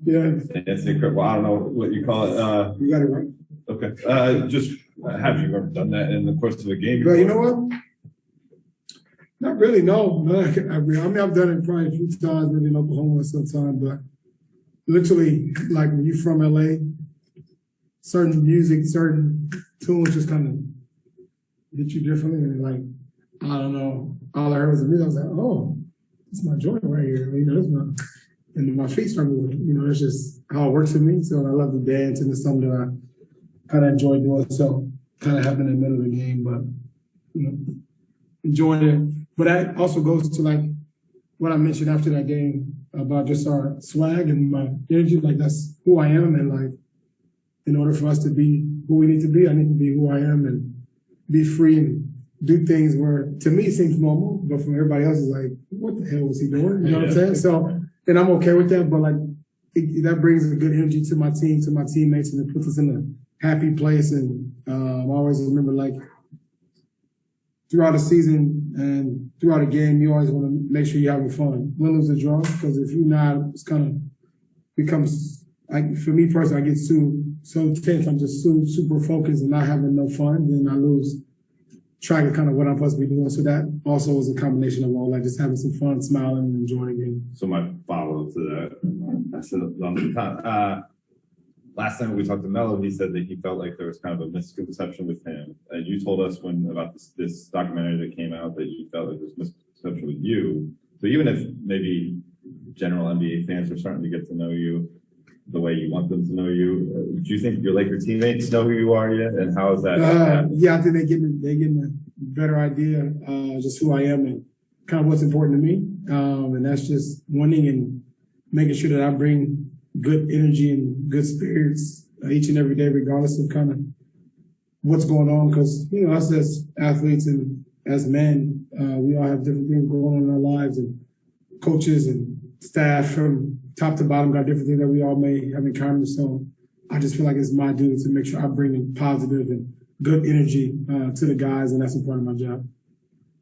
Yeah. Well, I don't know what you call it. You got it right. Okay. Just have you ever done that in the course of a game? But you know what? Not really, no. I mean, I've done it probably a few times, maybe in Oklahoma sometimes, but literally, like when you're from LA, certain music, certain tunes just kind of hit you differently. And like, I don't know, all I heard was the music. I was like, oh, it's my joint right here. You know, that's my, and my feet start moving. You know, that's just how it works for me. So I love to dance, and it's something that I kind of enjoy doing. So kind of happened in the middle of the game, but, you know, enjoying it. But that also goes to like what I mentioned after that game about just our swag and my energy. Like that's who I am, and like in order for us to be who we need to be, I need to be who I am and be free and do things where to me it seems normal, but from everybody else is like, what the hell was he doing? You know what I'm saying? So, and I'm okay with that, but like that brings a good energy to my team, to my teammates, and it puts us in a happy place. And I always remember like throughout the season and throughout a game, you always want to make sure you're having fun. Win, lose, or draw, because if you're not, it's kind of becomes, like for me personally, I get so tense. I'm just super focused and not having no fun. Then I lose track of kind of what I'm supposed to be doing. So that also was a combination of all that, just having some fun, smiling, and enjoying the game. So my follow-up to that, I said on the time, last time we talked to Mello, he said that he felt like there was kind of a misconception with him. And you told us about this documentary that came out that you felt like there was a misconception with you. So even if maybe general NBA fans are starting to get to know you the way you want them to know you, do you think your Laker teammates know who you are yet? And how is that? Yeah, I think they're getting a better idea just who I am and kind of what's important to me. And that's just winning and making sure that I bring good energy and good spirits each and every day, regardless of kind of what's going on. Because, you know, us as athletes and as men, we all have different things going on in our lives, and coaches and staff from top to bottom got different things that we all may have encountered. So I just feel like it's my duty to make sure I bring in positive and good energy to the guys, and that's a part of my job.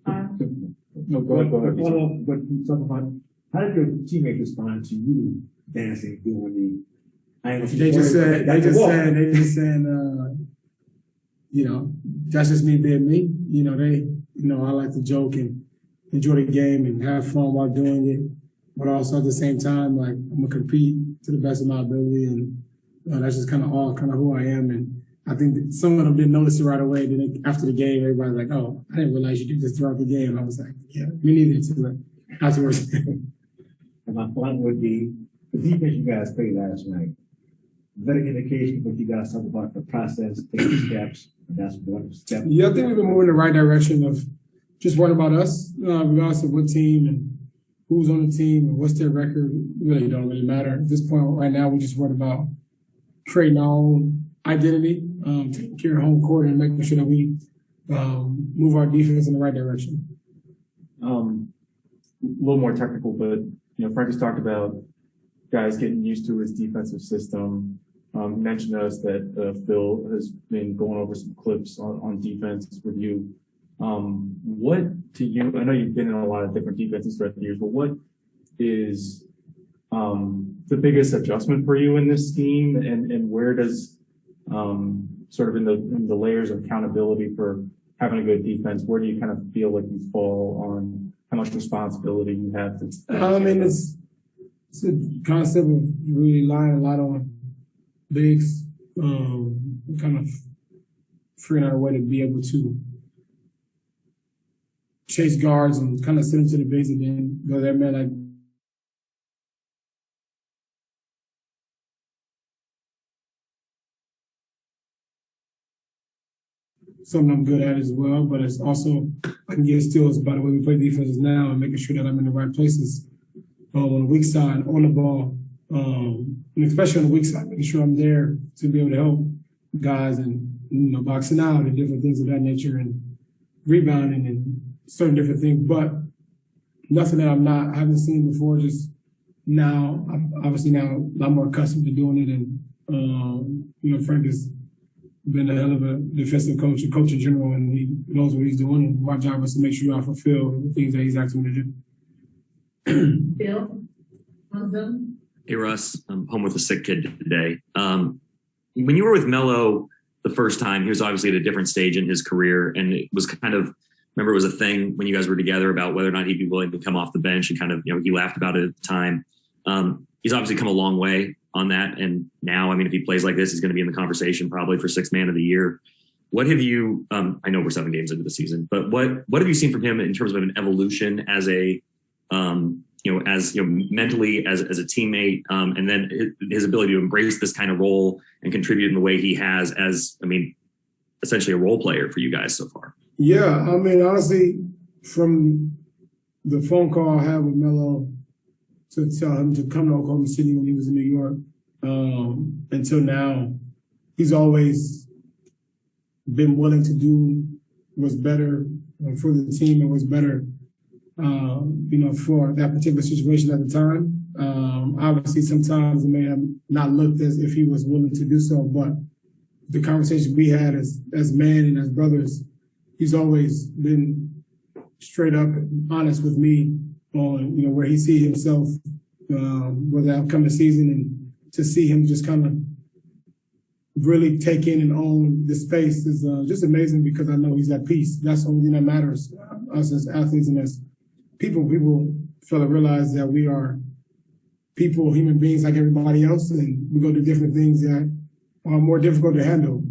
No, go ahead. But you talk about how did your teammates respond to you dancing, doing the? They just saying, you know, that's just me being me. You know, I like to joke and enjoy the game and have fun while doing it, but also at the same time, like I'm gonna compete to the best of my ability, and that's just kind of who I am. And I think that some of them didn't notice it right away. Then after the game, everybody's like, "Oh, I didn't realize you did this throughout the game." I was like, "Yeah, me neither." So afterwards. And my point would be the defense you guys played last night. Better indication what you guys talk about the process, taking steps. And that's one step. Yeah, I think we've been moving in the right direction of just worrying about us, regardless of what team and who's on the team and what's their record. Really don't really matter at this point. Right now, we're just worried about creating our own identity, taking care of home court, and making sure that we move our defense in the right direction. A little more technical, but Frank has talked about guys getting used to his defensive system. Mentioned to us that Phil has been going over some clips on defense with you. What to you? I know you've been in a lot of different defenses throughout the years, but what is the biggest adjustment for you in this scheme, and where does sort of in the layers of accountability for having a good defense, where do you kind of feel like you fall on how much responsibility you have to? I mean, it's a concept of really relying a lot on bigs, kind of figuring out a way to be able to chase guards and kind of send them to the bigs and then go there, man. Like, something I'm good at as well, but it's also I can get steals by the way we play defenses now and making sure that I'm in the right places on the weak side, on the ball, and especially on the weak side, making sure I'm there to be able to help guys and boxing out and different things of that nature and rebounding and certain different things, but nothing that I haven't seen before. Just now, I'm obviously now a lot more accustomed to doing it, and Frank has been a hell of a defensive coach, a coach in general, and he knows what he's doing. And my job is to make sure I fulfill the things that he's asking me to do. Bill, Hey Russ, I'm home with a sick kid today. When you were with Melo the first time, he was obviously at a different stage in his career, and it was kind of, remember, it was a thing when you guys were together about whether or not he'd be willing to come off the bench, and kind of, he laughed about it at the time. He's obviously come a long way on that, and now, I mean, if he plays like this, he's going to be in the conversation probably for sixth man of the year. What have you? I know we're 7 games into the season, but what have you seen from him in terms of an evolution as a mentally as a teammate, and then his ability to embrace this kind of role and contribute in the way he has as, I mean, essentially a role player for you guys so far? Yeah, I mean, honestly, from the phone call I had with Melo to tell him to come to Oklahoma City when he was in New York, until now, he's always been willing to do what's better for the team and what's better for that particular situation at the time. Obviously, sometimes it may have not looked as if he was willing to do so, but the conversation we had as men and as brothers, he's always been straight up and honest with me on, where he sees himself with the upcoming season, and to see him just kind of really take in and own the space is just amazing, because I know he's at peace. That's the only thing that matters. Us as athletes and as people fail to realize that we are people, human beings like everybody else, and we go through different things that are more difficult to handle.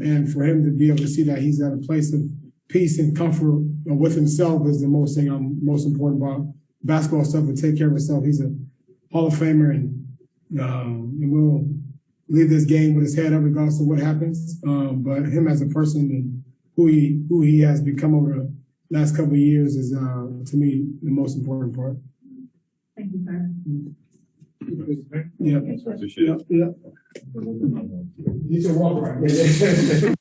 And for him to be able to see that he's at a place of peace and comfort with himself is the most thing I'm most important about basketball stuff, and take care of himself. He's a Hall of Famer, and we'll leave this game with his head up regardless of what happens. But him as a person and who he has become over the last couple of years is, to me, the most important part. Thank you, sir. Yeah. Appreciate it. Yeah. He's a walk right.